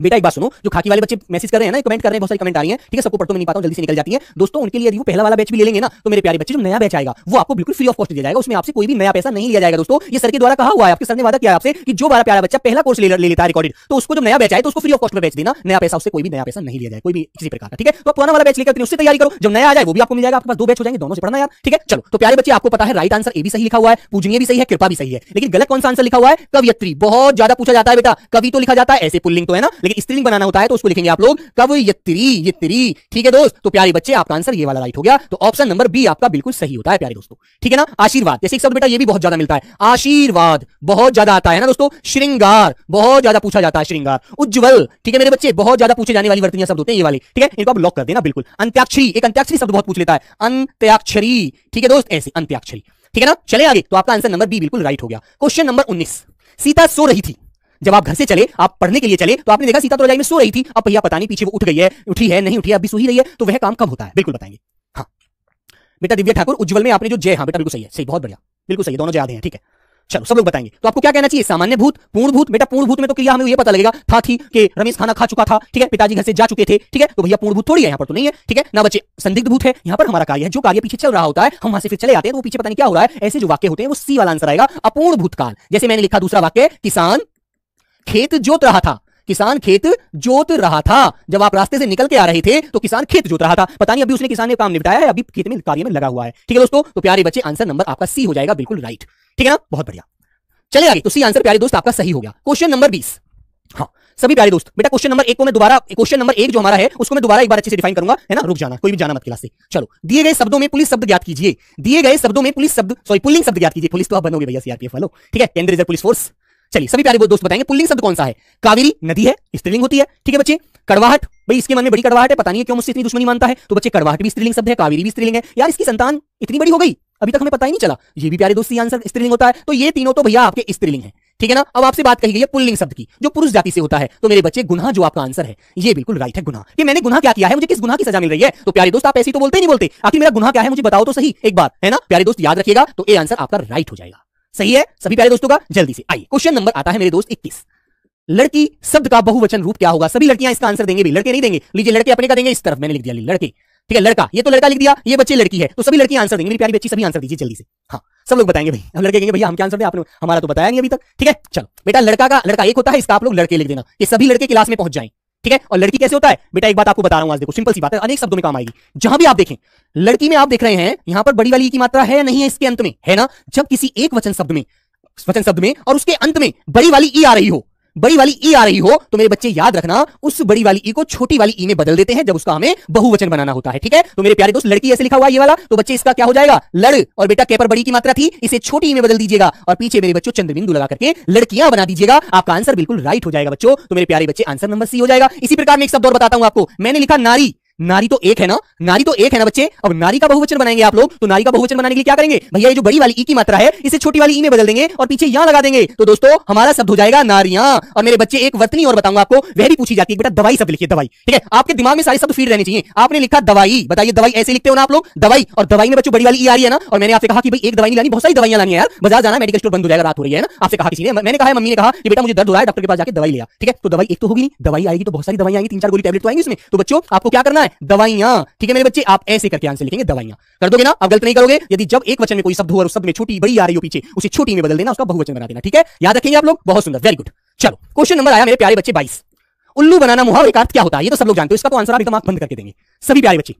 बेटा एक बात सुनो, जो खाकी वाले बच्चे मैसेज कर रहे हैं ना, कमेंट कर रहे हैं, बहुत सारी कमेंट आ रही है, ठीक है, सबको पढ़ तो मैं नहीं पाता हूं, जल्दी से निकल जाती है दोस्तों, उनके लिए यदि वो पहला वाला बैच भी ले लेंगे ना, तो मेरे प्यारे बच्चे जो नया बैच आएगा वो आपको बिल्कुल फ्री ऑफ कॉस्ट दिया जाएगा, उसमें आपसे कोई भी नया पैसा नहीं लिया जाएगा दोस्तों, ये सर के द्वारा कहा हुआ है, आपके सर ने वादा किया आपसे कि जो हमारा प्यारा बच्चा पहला कोर्स ले लेता है रिकॉर्डेड, तो उसको जो नया बैच आए तो उसको फ्री ऑफ कॉस्ट में बैच देना, नया पैसा उससे कोई भी नया पैसा नहीं लिया जाए, कोई भी किसी प्रकार का, ठीक है। तो पुराना वाला बैच लेकर उससे तैयारी करो, जब नया आ जाए वो भी आपको मिल जाएगा, आपके पास दो बैच हो जाएंगे, दोनों से पढ़ना यार, ठीक है। चलो तो प्यारे बच्चे आपको पता है राइट आंसर ए भी सही लिखा हुआ है, पूजनीय भी सही है, कृपा भी सही है, लेकिन गलत कौन सा आंसर लिखा हुआ है, कवयत्री। बहुत ज्यादा पूछा जाता है बेटा, कवि तो लिखा जाता है ऐसे पुल्लिंग तो है ना, लेकिन स्त्रीलिंग बनाना होता है तो उसको लिखेंगे आप लोग कवयत्री, ठीक है दोस्त। तो प्यारे बच्चे आपका आंसर ये वाला राइट हो गया, तो ऑप्शन नंबर बी आपका बिल्कुल सही होता है प्यारे दोस्तों, ठीक है ना। आशीर्वाद, जैसे एक शब्द बेटा ये भी बहुत ज्यादा मिलता है, आशीर्वाद बहुत ज्यादा आता है ना दोस्तों। श्रृंगार बहुत ज्यादा पूछा जाता है, श्रृंगार। उज्जवल, ठीक है मेरे बच्चे, बहुत ज्यादा पूछे जाने वाली वर्तनीय शब्द होते हैं ये वाले, ठीक है, इनको आप लॉक कर देना बिल्कुल। अंत्याक्षरी, एक अंत्याक्षरी शब्द बहुत पूछ लेता है, अंत्याक्षरी, ठीक है दोस्त, ऐसे अंत्याक्षरी, ठीक है ना। चले आगे, तो आपका आंसर नंबर बी बिल्कुल राइट हो गया। क्वेश्चन नंबर 19, सीता सो रही थी, जब आप घर से चले, आप पढ़ने के लिए चले, तो आपने देखा सीता तो रजाई में सो रही थी, अब भैया पता नहीं पीछे वो उठ गई है, उठी है नहीं उठी है, अभी सो ही रही है, तो वह काम कब होता है, बिल्कुल बताएंगे। हाँ बेटा दिव्या ठाकुर, उज्जवल में आपने जो जय, हाँ बेटा बिल्कुल सही है, सही, बहुत बढ़िया, बिल्कुल सही है, दोनों याद हैं, ठीक है। चलो सब लोग बताएंगे, तो आपको क्या कहना चाहिए, सामान्य भूत, पूर्ण भूत। बेटा पूर्ण भूत में तो क्रिया हमें ये पता लगेगा थी कि रमेश खाना खा चुका था, ठीक है, पिताजी घर से जा चुके थे, ठीक है, तो भैया पूर्ण भूत थोड़ी है, यहाँ पर तो नहीं है, ठीक है ना बच्चे। संदिग्ध भूत है, यहाँ पर हमारा कार्य है, जो कार्य पीछे चल रहा होता है हम वहां से फिर चले आते हैं, तो पीछे पता नहीं क्या हो रहा है, ऐसे जो वाक्य होते हैं वो सी वाला आंसर आएगा, अपूर्ण भूतकाल। जैसे मैंने लिखा दूसरा वाक्य, किसान खेत जोत रहा था, किसान खेत जोत रहा था, जब आप रास्ते से निकल के आ रहे थे तो किसान खेत जोत रहा था, पता नहीं अभी उसने किसान ने काम निपटाया है, अभी खेत में कार्य में लगा हुआ है, ठीक है दोस्तों। तो प्यारे बच्चे आंसर नंबर आपका सी हो जाएगा, बिल्कुल राइट, ठीक है ना, बहुत बढ़िया। चले आगे, तो सी आंसर प्यारे दोस्त आपका सही हो गया। क्वेश्चन नंबर 20, हाँ सभी प्यारे दोस्त बेटा क्वेश्चन नंबर 1 को मैं दोबारा, क्वेश्चन नंबर 1 जो हमारा है उसको मैं दोबारा एक बार अच्छे से डिफाइन करूंगा, है ना, रुक जाना, कोई भी जाना मत क्लास से। चलो, दिए गए शब्दों में पुलिस शब्द ज्ञात कीजिए, दिए गए शब्दों में पुलिस शब्द, सॉरी पुल्लिंग शब्द ज्ञात कीजिए, पुलिस तो आप बनोगे भैया सीआरपीएफ वालों, ठीक है, केंद्रीय रिजर्व पुलिस फोर्स। चलिए सभी प्यारे दोस्त बताएंगे पुल्लिंग शब्द कौन सा है। कावेरी नदी है, स्त्रीलिंग होती है, ठीक है बच्चे। कड़वाहट, भाई इसके मन में बड़ी कड़वाहट है, पता नहीं क्यों मुझसे इतनी दुश्मनी मानता है, तो बच्चे कड़वाहट भी स्त्रीलिंग शब्द है, कावेरी भी स्त्रीलिंग है, यार इसकी संतान इतनी बड़ी हो गई अभी तक हमें पता ही नहीं चला, ये भी प्यारे दोस्त आंसर स्त्रीलिंग होता है। तो ये तीनों तो भैया आपके स्त्रीलिंग है, ठीक है ना। अब आपसे बात कही गई है पुल्लिंग शब्द की, जो पुरुष जाति से होता है। तो मेरे बच्चे गुनाह जो आपका आंसर है ये बिल्कुल राइट है। गुनाह कि मैंने गुनाह क्या किया है, मुझे किस गुनाह की सजा मिल रही है। तो प्यारे दोस्त आप ऐसी तो बोलते ही नहीं बोलते, आखिर मेरा गुनाह क्या है मुझे बताओ तो सही एक बार, है ना। प्यारे दोस्त याद रखिएगा, तो ए आंसर आपका राइट हो जाएगा। सही है सभी प्यारे दोस्तों का। जल्दी से आइए, क्वेश्चन नंबर आता है मेरे दोस्त 21। लड़की शब्द का बहुवचन रूप क्या होगा। सभी लड़कियां इसका आंसर देंगे भी, लड़के नहीं देंगे। लीजिए लड़के अपने का देंगे, इस तरफ मैंने लिख दिया लड़के, ठीक है। लड़का, ये तो लड़का लिख दिया, ये बच्चे लड़की है, तो सभी लड़कियां आंसर देंगे। मेरी प्यारी बच्ची सभी आंसर दीजिए जल्दी से। हाँ सब लोग बताएंगे भाई, हम लड़के कहेंगे भैया हम क्या आंसर दें, आपने हमारा तो बताया नहीं अभी तक। ठीक है चलो बेटा, लड़का एक होता है, इसका आप लोग लड़के लिख देना, ये सभी लड़के क्लास में पहुंच जाएं। ठीक है। और लड़की कैसे होता है बेटा, एक बात आपको बता रहा हूं आज, देखो सिंपल सी बात है, अनेक शब्दों में काम आएगी। जहां भी आप देखें लड़की में आप देख रहे हैं यहां पर बड़ी वाली ई की मात्रा है या नहीं है इसके अंत में, है ना। जब किसी एक वचन शब्द में और उसके अंत में बड़ी वाली ई आ रही हो, तो मेरे बच्चे याद रखना उस बड़ी वाली ई को छोटी वाली ई में बदल देते हैं जब उसका हमें बहुवचन बनाना होता है। ठीक है। तो मेरे प्यारे दोस्त लड़की ऐसे लिखा हुआ है ये वाला, तो बच्चे इसका क्या हो जाएगा लड़, और बेटा के पर बड़ी की मात्रा थी, इसे छोटी ई में बदल दीजिएगा और पीछे मेरे बच्चों चंद्रबिंदु लगा करके लड़कियां बना दीजिएगा। आपका आंसर बिल्कुल राइट हो जाएगा बच्चों। तो मेरे प्यारे बच्चे आंसर नंबर सी हो जाएगा। इसी प्रकार में एक शब्द और बताता हूं आपको, मैंने लिखा नारी। नारी तो एक है ना, बच्चे। अब नारी का बहुवचन बनाएंगे आप लोग, तो नारी का बहुवचन बनाने के लिए क्या करेंगे भैया, ये जो बड़ी वाली ई की मात्रा है इसे छोटी वाली ई में बदल देंगे और पीछे यहां लगा देंगे, तो दोस्तों हमारा शब्द हो जाएगा नारियां। और मेरे बच्चे एक वर्तनी और बताऊंगा आपको, वह भी पूछी जाती है। बेटा दवाई शब्द लिखिए, दवाई। ठीक है, आपके दिमाग में सारे शब्द फीड रहने चाहिए। आपने लिखा दवाई, बताइए दवाई ऐसे लिखते हो ना आप लोग, दवाई। और दवाई में बच्चों बड़ी वाली ई आ रही है ना, और मैंने आपसे कहा कि भाई एक दवाई नहीं लानी, बहुत सारी दवाइयां लानी है यार, बाजार जाना, मेडिकल स्टोर बंद हो जाएगा, रात हो रही है ना, आपसे कहा किसी ने, मैंने कहा मम्मी ने कहा कि बेटा मुझे दर्द हो रहा है, डॉक्टर के पास जाके दवाई लिया। ठीक है, तो दवाई एक तो होगी नहीं, दवाई आएगी तो बहुत सारी दवाइयां आएंगी, 3-4 गोली टैबलेट तो आएंगी उसमें। तो बच्चों आपको क्या करना है, दवाइयां। ठीक है मेरे बच्चे, आप ऐसे करके आंसर लिखेंगे दवाइयां, कर दोगे ना, आप गलत नहीं करोगे। यदि जब एक वचन में कोई शब्द हो और उस शब्द में छोटी बड़ी आ रही हो पीछे, उसे छोटी में बदल देना, उसका बहुवचन बना देना। ठीक है, याद रखेंगे आप लोग, बहुत सुंदर, वेरी गुड। चलो क्वेश्चन नंबर आया मेरे प्यारे बच्चे 22। उल्लू बनाना मुहावरे का अर्थ क्या होता है, ये तो सब लोग जानते हो, इसका तो आंसर आप एकदम आंख बंद करके देंगे। सभी प्यारे बच्चे,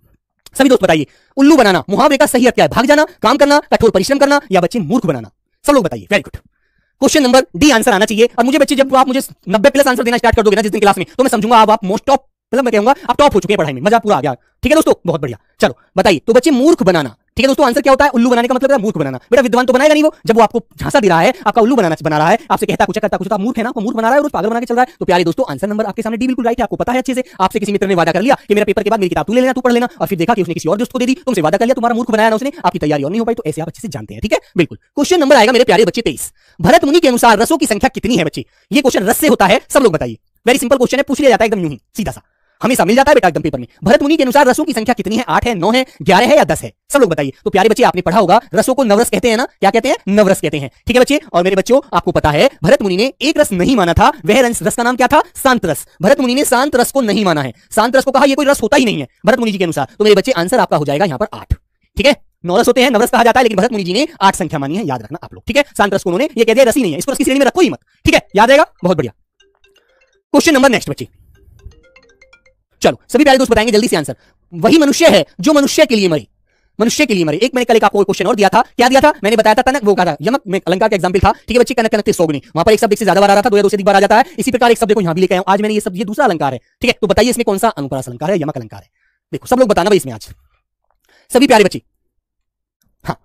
सभी दोस्त बताइए, उल्लू बनाना मुहावरे का सही अर्थ क्या है। भाग जाना, काम करना, कठोर परिश्रम करना, या बच्चे मूर्ख बनाना। सब लोग बताइए, very good. Question number D answer आना चाहिए। और मुझे बच्चे जब आप मुझे 90+ आंसर देना स्टार्ट कर दोगे ना जिस दिन क्लास में, तो मैं समझूंगा आप मोस्ट टॉप, मतलब मैं कहूंगा आप टॉप हो चुके हैं पढ़ाई में, मजा पूरा आ गया। ठीक है दोस्तों, बहुत बढ़िया। चलो बताइए, तो बच्चे मूर्ख बनाना। ठीक है दोस्तों, आंसर क्या होता है, उल्लू बनाने का मतलब है मूर्ख बनाना। बेटा विद्वान तो बनाएगा नहीं वो, जब वो आपको झांसा दे रहा है, आपका उल्लू बना रहा है, आपसे कहता कुछ करता कुछ, तो आप मूर्ख है ना, आपको मूर्ख बना रहा है और पागल बना के चल रहा है। तो प्यारे दोस्तों आंसर नंबर आपके सामने डी बिल्कुल राइट है, आपको पता है अच्छे से। आपसे किसी मित्र ने वादा कर लिया कि मेरा पेपर के बाद मेरी किताब तू ले लेना, तू पढ़ लेना, और फिर देखा कि उसने किसी और दोस्त को दे दी, तुमसे वादा कर लिया, तुम्हारा मूर्ख बनाया ना उसने, आपकी तैयारी और नहीं हो पाई, तो ऐसे आप अच्छे से जानते हैं। ठीक है बिल्कुल। क्वेश्चन नंबर आएगा मेरे प्यारे बच्चे 23। भरत मुनि के अनुसार रसों की संख्या कितनी है बच्चे। ये क्वेश्चन रस से होता है, सब लोग बताइए। वेरी सिंपल क्वेश्चन है, पूछ लिया जाता है एकदम यूं ही सीधा सा, हमेशा मिल जाता है बेटा एकदम पेपर में। भरत मुनि के अनुसार रसों की संख्या कितनी है, 8 है, 9 है, 11 है या 10 है, सब लोग बताइए। तो प्यारे बच्चे आपने पढ़ा होगा, रसों को नवरस कहते हैं ना, क्या कहते हैं, नवरस कहते हैं। ठीक है बच्चे, और मेरे बच्चों आपको पता है भरत मुनि ने एक रस नहीं माना था, वह रस का नाम क्या था, शांत रस। भरत मुनि ने शांत रस को नहीं माना है, शांत रस को कहा यह कोई रस होता ही नहीं है भरत मुनि जी के अनुसार। तो मेरे बच्चे आंसर आपका हो जाएगा यहां पर 8। ठीक है, 9 रस होते हैं, नवरस कहा जाता है, लेकिन भरत मुनि जी ने 8 संख्या मानी है, याद रखना आप लोग। ठीक है, शांत रस को उन्होंने ये कह दिया रस ही नहीं है, इसको रस की श्रेणी में रखो ही मत। ठीक है, याद आएगा, बहुत बढ़िया। क्वेश्चन नंबर नेक्स्ट बच्चे, चलो सभी प्यारे दोस्त बताएंगे जल्दी से आंसर। वही मनुष्य है जो मनुष्य के लिए मरे, मनुष्य के लिए मरे। एक मैंने कल एक आपको क्वेश्चन और दिया था, क्या दिया था, मैंने बताया था तनक, वो कहा था यमक में अलंकार का एग्जांपल था। ठीक है बच्चे, कनक कनक सोगनी, वहां पर एक शब्द से ज्यादा बार आ रहा था, 2 या 2 से अधिक बार आ जाता है। इसी प्रकार एक शब्द को यहां भी लेकर आया हूं आज मैंने, ये सब ये दूसरा अलंकार है। ठीक है, तो बताइए इसमें कौन सा अनुप्रास अलंकार है, यमक अलंकार है। देखो सब लोग बताना भाई इसमें आज, सभी प्यारे बच्चे। हाँ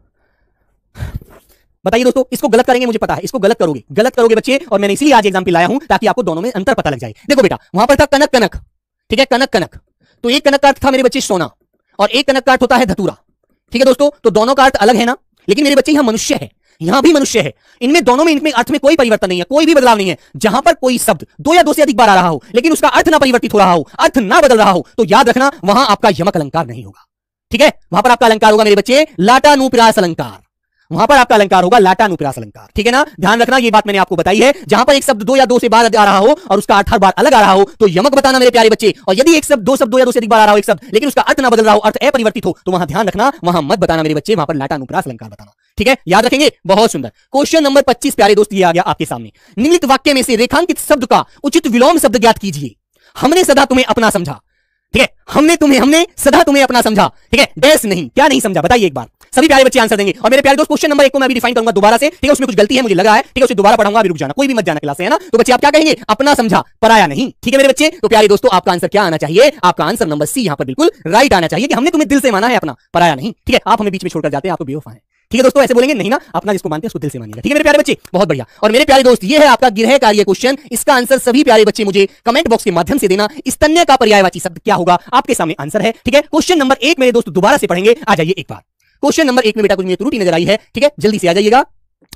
बताइए दोस्तों, इसको गलत करेंगे मुझे पता है, इसको गलत करोगे बच्चे, और मैंने इसीलिए आज एग्जांपल लाया हूं ताकि आपको दोनों में अंतर पता लग जाए। देखो बेटा, वहां पर था कनक कनक, ठीक है, कनक कनक, तो एक कनक का अर्थ था मेरे बच्चे सोना, और एक कनक का अर्थ होता है धतूरा। ठीक है दोस्तों, तो दोनों का अर्थ अलग है ना, लेकिन मेरे बच्चे यहां मनुष्य है, यहां भी मनुष्य है, इनमें दोनों में इनमें अर्थ में कोई परिवर्तन नहीं है, कोई भी बदलाव नहीं है। जहां पर कोई शब्द 2 या 2 से अधिक बार आ रहा हो, लेकिन उसका अर्थ ना परिवर्तित हो रहा हो, अर्थ ना बदल रहा हो, तो याद रखना वहां आपका यमक अलंकार नहीं होगा। ठीक है, वहां पर आपका अलंकार होगा मेरे बच्चे लाटानुप्रास अलंकार, वहां पर आपका अलंकार होगा लाटानुप्रास अलंकार। ठीक है ना, ध्यान रखना, ये बात मैंने आपको बताई है। जहां पर एक शब्द 2 या 2 से बार आ रहा हो और उसका अर्थ हर बार अलग आ रहा हो, तो यमक बताना मेरे प्यारे बच्चे। और यदि एक शब्द 2 या 2 से अधिक बार आ रहा हो एक शब्द, लेकिन उसका अर्थ ना बदल रहा हो, अर्थ अपरिवर्तित हो, तो वहां ध्यान रखना, वहां मत बताना मेरे बच्चे, वहां पर लाटानुप्रास अलंकार बताना। ठीक है, याद रखेंगे, बहुत सुंदर। क्वेश्चन नंबर 25 प्यारे दोस्त, ये आ गया आपके सामने। निम्नलिखित वाक्य में से रेखांकित शब्द का उचित विलोम शब्द ज्ञात कीजिए। हमने सदा तुम्हें अपना समझा। ठीक है, हमने सदा तुम्हें अपना समझा। ठीक है, डैश नहीं, क्या नहीं समझा बताइए एक बार, सभी प्यारे बच्चे आंसर देंगे। और मेरे प्यारे दोस्त क्वेश्चन नंबर 1 को मैं अभी डिफाइन करूंगा दोबारा से। ठीक है, उसमें कुछ गलती है मुझे लग रहा है, ठीक है, उसे दोबारा पढ़ाऊंगा, अभी रुक जाना, कोई भी मत जाना क्लास से, है ना। तो बच्चे आप क्या कहेंगे, अपना समझा, पराया नहीं। ठीक है मेरे बच्चे, तो प्यारे दोस्तों आपका आंसर क्या आना चाहिए, आपका आंसर नंबर सी यहां पर बिल्कुल राइट आना चाहिए, कि हमने तुम्हें दिल से माना है अपना, पराया नहीं। ठीक है, आप हमें बीच में छोड़कर जाते हैं, आप तो बेवफा हैं। ठीक है दोस्तों, ऐसे बोलेंगे नहीं ना, अपना जिसको मानते हैं उसको दिल से मानिएगा। ठीक है मेरे प्यारे बच्चे, बहुत बढ़िया। और मेरे प्यारे दोस्त, ये है आपका गृह कार्य क्वेश्चन। इसका आंसर सभी प्यारे बच्चे मुझे कमेंट बॉक्स के माध्यम से देना। स्तन्य का पर्यायवाची शब्द क्या होगा, आपके सामने आंसर है। ठीक है, क्वेश्चन नंबर 1 मेरे दोस्त दोबारा से पढ़ेंगे, आ जाइए एक बार। क्वेश्चन नंबर 1 में बेटा कुछ मुझे त्रुटि नजर आई है, ठीक है, जल्दी से आ जाइएगा।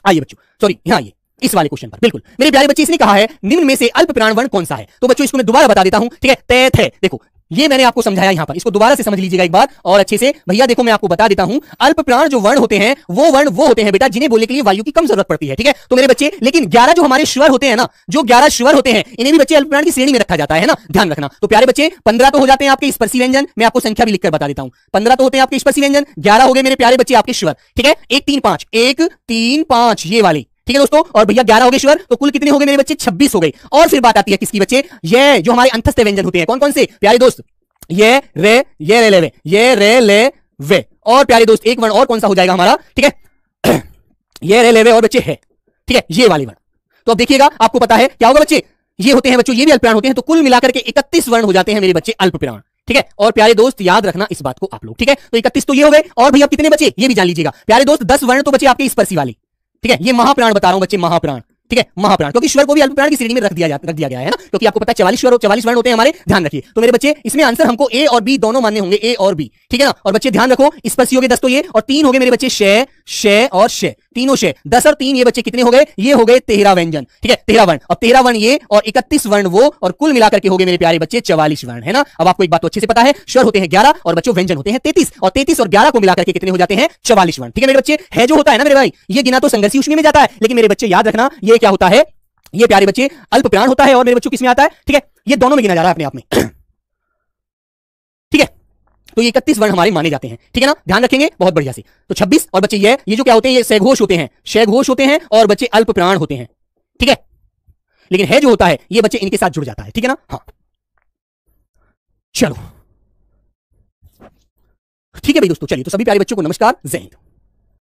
आइए बच्चों, सॉरी, यहां आइए। इस वाले क्वेश्चन पर। बिल्कुल मेरे प्यारे बच्चे, इसने कहा है निम्न में से अल्प प्राण वर्ण कौन सा है। तो बच्चों इसको मैं दोबारा बता देता हूं, ठीक है। तैथ है, देखो ये मैंने आपको समझाया यहां पर, इसको दोबारा से समझ लीजिएगा एक बार और अच्छे से। भैया देखो मैं आपको बता देता हूं, अल्प प्राण जो वर्ण होते हैं वो वर्ण वो होते हैं बेटा जिन्हें बोलने के लिए वायु की कम जरूरत पड़ती है, ठीक है। तो मेरे बच्चे लेकिन 11 जो हमारे स्वर होते हैं ना, जो 11 स्वर होते हैं इन्हें भी बच्चे अल्प प्राण की श्रेणी में रखा जाता है ना, ध्यान रखना। तो प्यारे बच्चे 15 तो हो जाते हैं आपके स्पर्शी व्यंजन, मैं आपको संख्या भी लिखकर बता देता हूं। 15 तो होते हैं आपके स्पर्शी व्यंजन, 11 हो गए मेरे प्यारे बच्चे आपके स्वर, ठीक है। 1 3 5 1 3 5 ये वाली, ठीक है दोस्तों। और भैया 11 हो गए स्वर, तो कुल कितने हो गए मेरे बच्चे? 26 हो गए। और फिर बात आती है किसकी बच्चे? ये जो हमारे अंतस्थ व्यंजन होते हैं, कौन कौन से प्यारे दोस्त? ये रे ले वे, ये रे ले वे। और प्यारे दोस्त एक वर्ण और कौन सा हो जाएगा हमारा, ठीक है ये रे ले वे और बच्चे है, ठीक है, ये वाली वर्ण। तो अब देखिएगा आपको पता है क्या होगा बच्चे, ये होते हैं बच्चों, ये भी अल्प प्राण होते हैं। तो कुल मिलाकर के 31 वर्ण हो जाते हैं मेरे बच्चे अल्प प्राण, ठीक है। और प्यारे दोस्त याद रखना इस बात को आप लोग, ठीक है। तो 31 तो ये हो गए, और भैया कितने बचे ये भी जान लीजिएगा प्यारे दोस्त। 10 वर्ण तो बचे आपके स्पर्शी वाली, ठीक है। ये महाप्राण बता रहा हूं बच्चे, महाप्राण, ठीक है, महाप्राण, क्योंकि स्वर को भी अल्प प्राण की श्रेणी में रख दिया गया है ना, क्योंकि आपको पता है 44 स्वर 44 वर्ण होते हैं हमारे, ध्यान रखिए। तो मेरे बच्चे इसमें आंसर हमको ए और बी दोनों मानने होंगे, ए और बी, ठीक है ना। और बच्चे ध्यान रखो, स्पर्शी हो गए 10 तो ये, और 3 हो गए मेरे बच्चे शय शय और शय, तीनों शय। 10 और 3 ये बच्चे कितने हो गए? ये हो गए 13 व्यंजन, ठीक है, 13 वर्ण। और 13 वर्ण ये और 31 वर्ण वो, और कुल मिलाकर के हो गए मेरे प्यारे बच्चे 44 वर्ण, है ना। अब आपको एक बात तो अच्छे से पता है, स्वर होते हैं 11 और बच्चों व्यंजन होते हैं 33, और 33 और 11 को मिलाकर के कितने हो जाते हैं? 44 वर्ण, ठीक है मेरे बच्चे। है जो होता है ना मेरे भाई, ये गिना तो संघर्षी ऊष्मीय में जाता है, लेकिन मेरे बच्चे याद रखना ये क्या होता है, ये प्यारे बच्चे अल्प प्राण होता है, और मेरे बच्चों किसमें आता है, ठीक है, ये दोनों में गिना जा रहा है अपने आप में, ठीक है। तो ये 31 वर्ण हमारे माने जाते हैं, ठीक है ना, ध्यान रखेंगे बहुत बढ़िया से। तो 26 और बच्चे ये जो क्या होते हैं, ये सहघोष होते हैं, सहघोष होते हैं, और बच्चे अल्प प्राण होते हैं, ठीक है। लेकिन है जो होता है ये बच्चे इनके साथ जुड़ जाता है, ठीक है ना। हाँ चलो ठीक है भाई दोस्तों, चलिए तो सभी प्यारे बच्चों को नमस्कार, जय हिंद।